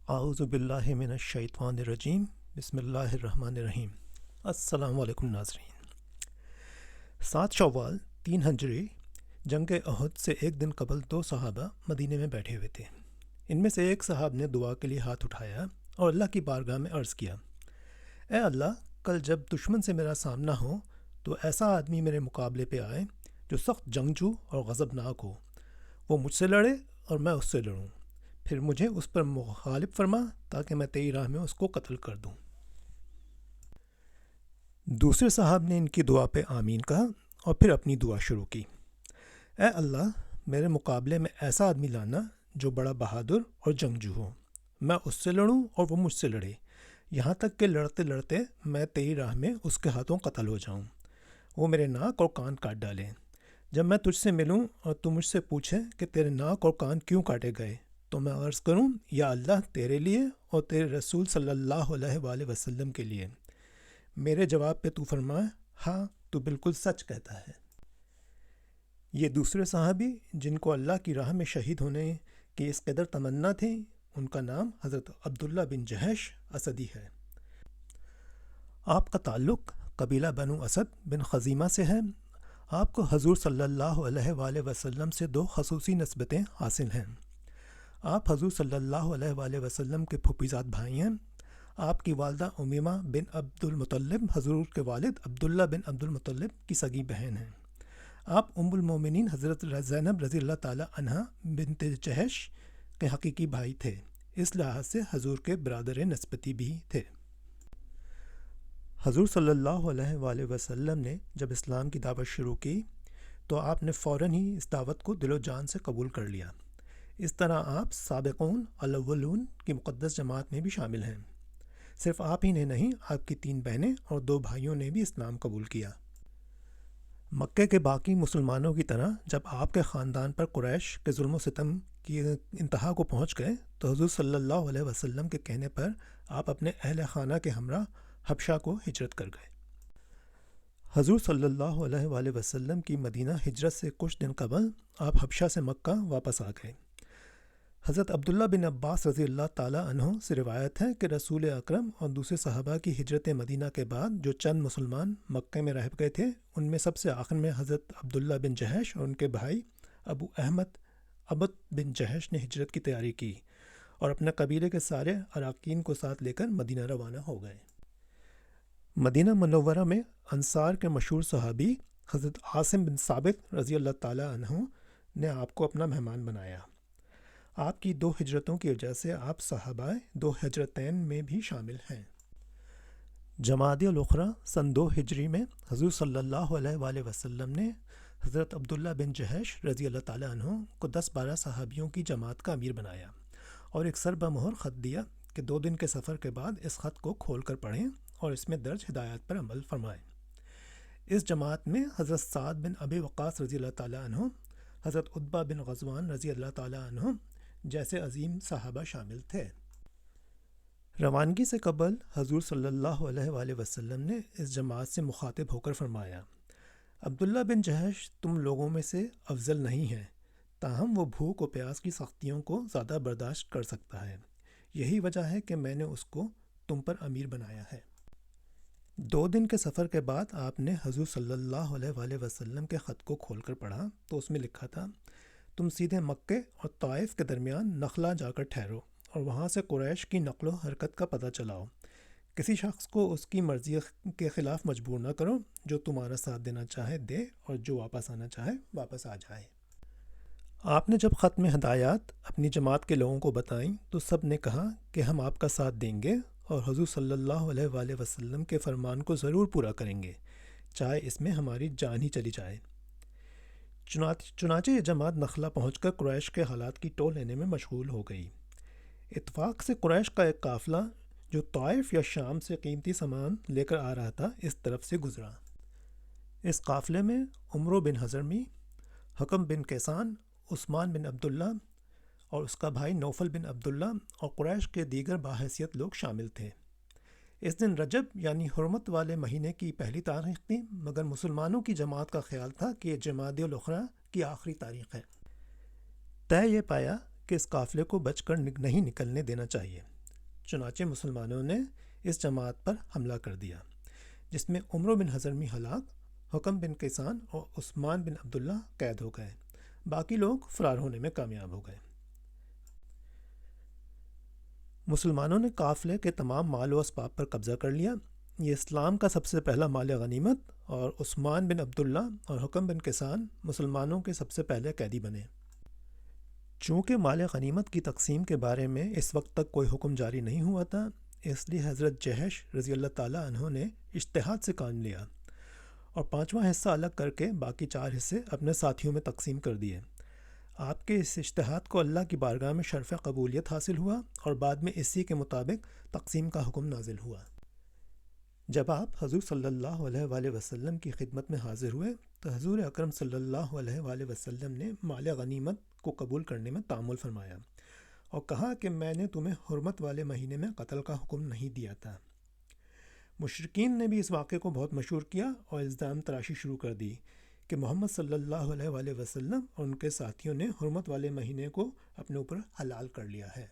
اعوذ باللہ من الشیطان الرجیم بسم اللہ الرحمن الرحیم۔ السلام علیکم ناظرین۔ 7 شوال 3 ہجری جنگ احد سے ایک دن قبل 2 صحابہ مدینے میں بیٹھے ہوئے تھے۔ ان میں سے ایک صحاب نے دعا کے لیے ہاتھ اٹھایا اور اللہ کی بارگاہ میں عرض کیا، اے اللہ، کل جب دشمن سے میرا سامنا ہو تو ایسا آدمی میرے مقابلے پہ آئے جو سخت جنگجو اور غضبناک ہو، وہ مجھ سے لڑے اور میں اس سے لڑوں، پھر مجھے اس پر مغالب فرما تاکہ میں تیری راہ میں اس کو قتل کر دوں۔ دوسرے صاحب نے ان کی دعا پہ آمین کہا اور پھر اپنی دعا شروع کی، اے اللہ، میرے مقابلے میں ایسا آدمی لانا جو بڑا بہادر اور جنگجو ہو، میں اس سے لڑوں اور وہ مجھ سے لڑے، یہاں تک کہ لڑتے لڑتے میں تیری راہ میں اس کے ہاتھوں قتل ہو جاؤں، وہ میرے ناک اور کان کاٹ ڈالے۔ جب میں تجھ سے ملوں اور تو مجھ سے پوچھے کہ تیرے ناک اور کان کیوں کاٹے گئے، تو میں عرض کروں، یا اللہ، تیرے لیے اور تیرے رسول صلی اللہ علیہ وآلہ وسلم کے لیے۔ میرے جواب پہ تو فرمائے، ہاں، تو بالکل سچ کہتا ہے۔ یہ دوسرے صحابی جن کو اللہ کی راہ میں شہید ہونے کی اس قدر تمنا تھی، ان کا نام حضرت عبداللہ بن جہش اسدی ہے۔ آپ کا تعلق قبیلہ بنو اسد بن خزیمہ سے ہے۔ آپ کو حضور صلی اللہ علیہ وآلہ وسلم سے 2 خصوصی نسبتیں حاصل ہیں۔ آپ حضور صلی اللہ علیہ وآلہ وسلم کے پھوپھیزاد بھائی ہیں۔ آپ کی والدہ امیمہ بن عبد المطلب حضور کے والد عبداللہ بن عبد المطلب کی سگی بہن ہیں۔ آپ ام المومنین حضرت زینب رضی اللہ تعالی عنہا بنت جہش کے حقیقی بھائی تھے، اس لحاظ سے حضور کے برادر نسبتی بھی تھے۔ حضور صلی اللہ علیہ وآلہ وسلم نے جب اسلام کی دعوت شروع کی تو آپ نے فوراً ہی اس دعوت کو دل و جان سے قبول کر لیا۔ اس طرح آپ سابقون الاولون کی مقدس جماعت میں بھی شامل ہیں۔ صرف آپ ہی نے نہیں، آپ کی 3 بہنیں اور 2 بھائیوں نے بھی اسلام قبول کیا۔ مکے کے باقی مسلمانوں کی طرح جب آپ کے خاندان پر قریش کے ظلم و ستم کی انتہا کو پہنچ گئے تو حضور صلی اللہ علیہ وسلم کے کہنے پر آپ اپنے اہل خانہ کے ہمراہ حبشہ کو ہجرت کر گئے۔ حضور صلی اللہ علیہ وآلہ وسلم کی مدینہ ہجرت سے کچھ دن قبل آپ حبشہ سے مکہ واپس آ گئے۔ حضرت عبداللہ بن عباس رضی اللہ تعالی عنہ سے روایت ہے کہ رسول اکرم اور دوسرے صحابہ کی ہجرت مدینہ کے بعد جو چند مسلمان مکہ میں رہ گئے تھے، ان میں سب سے آخر میں حضرت عبداللہ بن جہش اور ان کے بھائی ابو احمد عبد بن جہش نے ہجرت کی تیاری کی اور اپنے قبیلے کے سارے اراکین کو ساتھ لے کر مدینہ روانہ ہو گئے۔ مدینہ منورہ میں انصار کے مشہور صحابی حضرت عاصم بن ثابت رضی اللہ تعالی عنہ نے آپ کو اپنا مہمان بنایا۔ آپ کی 2 ہجرتوں کی وجہ سے آپ صحابہ 2 ہجرتین میں بھی شامل ہیں۔ جمادی الاخری سن 2 ہجری میں حضور صلی اللہ علیہ وآلہ وسلم نے حضرت عبداللہ بن جہش رضی اللہ تعالی عنہ کو 10-12 صحابیوں کی جماعت کا امیر بنایا اور ایک سر بمہر خط دیا کہ 2 دن کے سفر کے بعد اس خط کو کھول کر پڑھیں اور اس میں درج ہدایات پر عمل فرمائیں۔ اس جماعت میں حضرت سعد بن ابی وقاص رضی اللہ تعالی عنہ، حضرت عتبہ بن غزوان رضی اللہ تعالی عنہ جیسے عظیم صحابہ شامل تھے۔ روانگی سے قبل حضور صلی اللہ علیہ وآلہ وسلم نے اس جماعت سے مخاطب ہو کر فرمایا، عبداللہ بن جہش تم لوگوں میں سے افضل نہیں ہے، تاہم وہ بھوک و پیاس کی سختیوں کو زیادہ برداشت کر سکتا ہے، یہی وجہ ہے کہ میں نے اس کو تم پر امیر بنایا ہے۔ 2 دن کے سفر کے بعد آپ نے حضور صلی اللہ علیہ وآلہ وسلم کے خط کو کھول کر پڑھا تو اس میں لکھا تھا، تم سیدھے مکے اور طائف کے درمیان نخلا جا کر ٹھہرو اور وہاں سے قریش کی نقل و حرکت کا پتہ چلاؤ، کسی شخص کو اس کی مرضی کے خلاف مجبور نہ کرو، جو تمہارا ساتھ دینا چاہے دے اور جو واپس آنا چاہے واپس آ جائے۔ آپ نے جب خط میں ہدایات اپنی جماعت کے لوگوں کو بتائیں تو سب نے کہا کہ ہم آپ کا ساتھ دیں گے اور حضور صلی اللہ علیہ وآلہ وسلم کے فرمان کو ضرور پورا کریں گے، چاہے اس میں ہماری جان ہی چلی جائے۔ چنانچہ یہ جماعت نخلا پہنچ کر قریش کے حالات کی ٹول لینے میں مشغول ہو گئی۔ اتفاق سے قریش کا ایک قافلہ جو طائف یا شام سے قیمتی سامان لے کر آ رہا تھا اس طرف سے گزرا۔ اس قافلے میں عمرو بن حضرمی، حکم بن کیسان، عثمان بن عبداللہ اور اس کا بھائی نوفل بن عبداللہ اور قریش کے دیگر باحیثیت لوگ شامل تھے۔ اس دن رجب یعنی حرمت والے مہینے کی پہلی تاریخ تھی، مگر مسلمانوں کی جماعت کا خیال تھا کہ یہ جمادی الاخری کی آخری تاریخ ہے۔ طے یہ پایا کہ اس قافلے کو بچ کر نہیں نکلنے دینا چاہیے، چنانچہ مسلمانوں نے اس جماعت پر حملہ کر دیا، جس میں عمرو بن حضرمی ہلاک، حکم بن کیسان اور عثمان بن عبداللہ قید ہو گئے، باقی لوگ فرار ہونے میں کامیاب ہو گئے۔ مسلمانوں نے قافلے کے تمام مال و اسباب پر قبضہ کر لیا۔ یہ اسلام کا سب سے پہلا مال غنیمت، اور عثمان بن عبداللہ اور حکم بن کیسان مسلمانوں کے سب سے پہلے قیدی بنے۔ چونکہ مال غنیمت کی تقسیم کے بارے میں اس وقت تک کوئی حکم جاری نہیں ہوا تھا، اس لیے حضرت جہش رضی اللہ تعالیٰ عنہ نے اجتہاد سے کام لیا اور 5واں حصہ الگ کر کے باقی 4 حصے اپنے ساتھیوں میں تقسیم کر دیے۔ آپ کے اس اجتہاد کو اللہ کی بارگاہ میں شرف قبولیت حاصل ہوا اور بعد میں اسی کے مطابق تقسیم کا حکم نازل ہوا۔ جب آپ حضور صلی اللہ علیہ وآلہ وسلم کی خدمت میں حاضر ہوئے تو حضور اکرم صلی اللہ علیہ وآلہ وسلم نے مال غنیمت کو قبول کرنے میں تامل فرمایا اور کہا کہ میں نے تمہیں حرمت والے مہینے میں قتل کا حکم نہیں دیا تھا۔ مشرکین نے بھی اس واقعے کو بہت مشہور کیا اور الزام تراشی شروع کر دی کہ محمد صلی اللہ علیہ وآلہ وسلم اور ان کے ساتھیوں نے حرمت والے مہینے کو اپنے اوپر حلال کر لیا ہے۔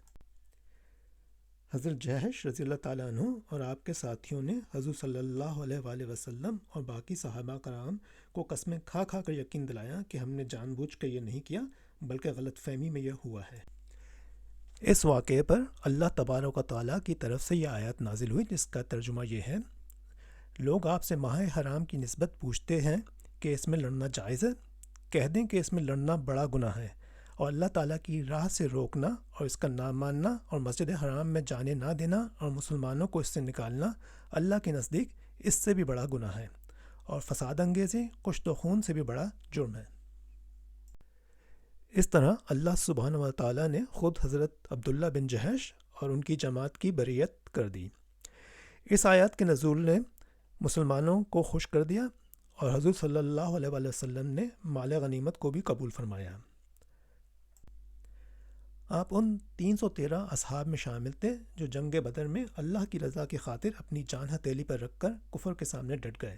حضرت جہش رضی اللہ تعالیٰ عنہ اور آپ کے ساتھیوں نے حضور صلی اللہ علیہ وآلہ وسلم اور باقی صحابہ کرام کو قسمیں کھا کھا کر یقین دلایا کہ ہم نے جان بوجھ کر یہ نہیں کیا، بلکہ غلط فہمی میں یہ ہوا ہے۔ اس واقعے پر اللہ تبارک و تعالیٰ کی طرف سے یہ آیت نازل ہوئی، جس کا ترجمہ یہ ہے: لوگ آپ سے ماہ حرام کی نسبت پوچھتے ہیں کہ اس میں لڑنا جائز ہے، کہہ دیں کہ اس میں لڑنا بڑا گناہ ہے، اور اللہ تعالیٰ کی راہ سے روکنا اور اس کا نہ ماننا اور مسجد حرام میں جانے نہ دینا اور مسلمانوں کو اس سے نکالنا اللہ کے نزدیک اس سے بھی بڑا گناہ ہے، اور فساد انگیزی کشت و خون سے بھی بڑا جرم ہے۔ اس طرح اللہ سبحانہ و تعالیٰ نے خود حضرت عبداللہ بن جہش اور ان کی جماعت کی بریت کر دی۔ اس آیات کے نزول نے مسلمانوں کو خوش کر دیا اور حضور صلی اللہ علیہ وآلہ وسلم نے مال غنیمت کو بھی قبول فرمایا۔ آپ ان 313 اصحاب میں شامل تھے جو جنگ بدر میں اللہ کی رضا کی خاطر اپنی جان ہتھیلی پر رکھ کر کفر کے سامنے ڈٹ گئے۔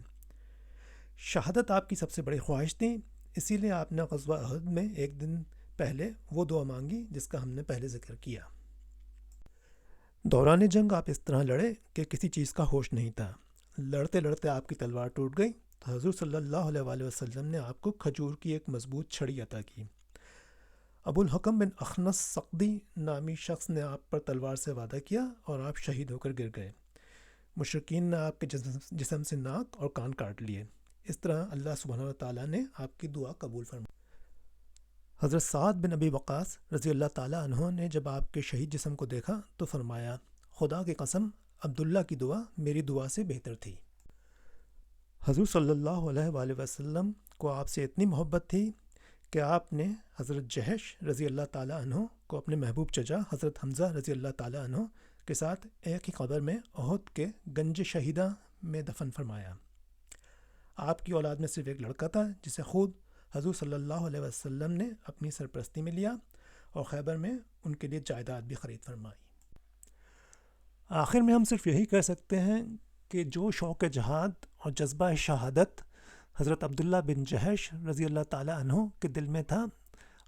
شہادت آپ کی سب سے بڑی خواہش تھی، اسی لیے آپ نے غزوہ احد میں ایک دن پہلے وہ دعا مانگی جس کا ہم نے پہلے ذکر کیا۔ دوران جنگ آپ اس طرح لڑے کہ کسی چیز کا ہوش نہیں تھا۔ لڑتے لڑتے آپ کی تلوار ٹوٹ گئی تو حضور صلی اللہ علیہ وآلہ وسلم نے آپ کو کھجور کی ایک مضبوط چھڑی عطا کی۔ ابو الحکم بن اخنس سقدی نامی شخص نے آپ پر تلوار سے وعدہ کیا اور آپ شہید ہو کر گر گئے۔ مشرکین نے آپ کے جسم سے ناک اور کان کاٹ لیے۔ اس طرح اللہ سبحانہ و تعالیٰ نے آپ کی دعا قبول فرمائی۔ حضرت سعد بن ابی وقاص رضی اللہ تعالیٰ عنہ نے جب آپ کے شہید جسم کو دیکھا تو فرمایا: خدا کی قسم، عبداللہ کی دعا میری دعا سے بہتر تھی۔ حضور صلی اللہ علیہ وآلہ وسلم کو آپ سے اتنی محبت تھی کہ آپ نے حضرت جہش رضی اللہ تعالیٰ عنہ کو اپنے محبوب چچا حضرت حمزہ رضی اللہ تعالیٰ عنہ کے ساتھ ایک ہی قبر میں احد کے گنج شہیدہ میں دفن فرمایا۔ آپ کی اولاد میں صرف ایک لڑکا تھا جسے خود حضور صلی اللہ علیہ وسلم نے اپنی سرپرستی میں لیا اور خیبر میں ان کے لیے جائیداد بھی خرید فرمائی۔ آخر میں ہم صرف یہی کہہ سکتے ہیں کہ جو شوق جہاد اور جذبہ شہادت حضرت عبداللہ بن جہش رضی اللہ تعالیٰ عنہ کے دل میں تھا،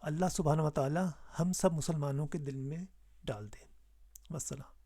اللہ سبحانہ و تعالیٰ ہم سب مسلمانوں کے دل میں ڈال دے۔ والسلام۔